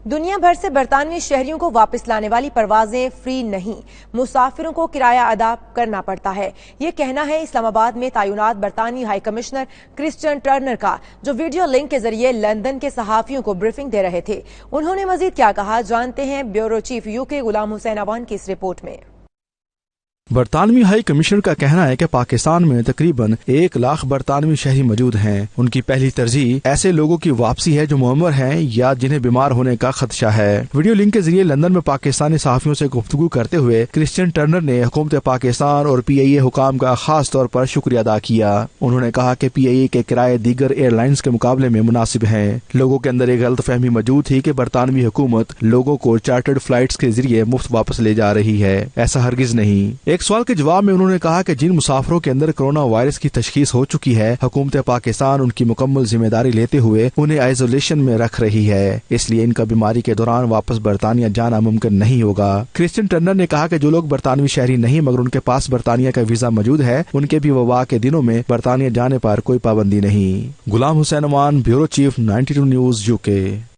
دنیا بھر سے برطانوی شہریوں کو واپس لانے والی پروازیں فری نہیں، مسافروں کو کرایہ ادا کرنا پڑتا ہے۔ یہ کہنا ہے اسلام آباد میں تعینات برطانوی ہائی کمشنر کرسچن ٹرنر کا، جو ویڈیو لنک کے ذریعے لندن کے صحافیوں کو بریفنگ دے رہے تھے۔ انہوں نے مزید کیا کہا، جانتے ہیں bureau chief UK Ghulam Hussain Awan کی اس رپورٹ میں۔ برطانوی ہائی کمشنر کا کہنا ہے کہ پاکستان میں تقریباً 1 لاکھ برطانوی شہری موجود ہیں۔ ان کی پہلی ترجیح ایسے لوگوں کی واپسی ہے جو معمر ہیں یا جنہیں بیمار ہونے کا خدشہ ہے۔ ویڈیو لنک کے ذریعے لندن میں پاکستانی صحافیوں سے گفتگو کرتے ہوئے کرسچن ٹرنر نے حکومت پاکستان اور PIA حکام کا خاص طور پر شکریہ ادا کیا۔ انہوں نے کہا کہ PIA کے کرائے دیگر ایئر لائنز کے مقابلے میں مناسب ہیں۔ لوگوں کے اندر ایک غلط فہمی موجود تھی کہ برطانوی حکومت لوگوں کو چارٹرڈ فلائٹس کے ذریعے مفت واپس لے جا رہی ہے، ایسا ہرگز نہیں۔ ایک سوال کے جواب میں انہوں نے کہا کہ جن مسافروں کے اندر کرونا وائرس کی تشخیص ہو چکی ہے، حکومت پاکستان ان کی مکمل ذمہ داری لیتے ہوئے انہیں آئسولیشن میں رکھ رہی ہے، اس لیے ان کا بیماری کے دوران واپس برطانیہ جانا ممکن نہیں ہوگا۔ کرسچن ٹرنر نے کہا کہ جو لوگ برطانوی شہری نہیں مگر ان کے پاس برطانیہ کا ویزا موجود ہے، ان کے بھی وبا کے دنوں میں برطانیہ جانے پر کوئی پابندی نہیں۔ Ghulam Hussain Awan, bureau chief, 92 News UK۔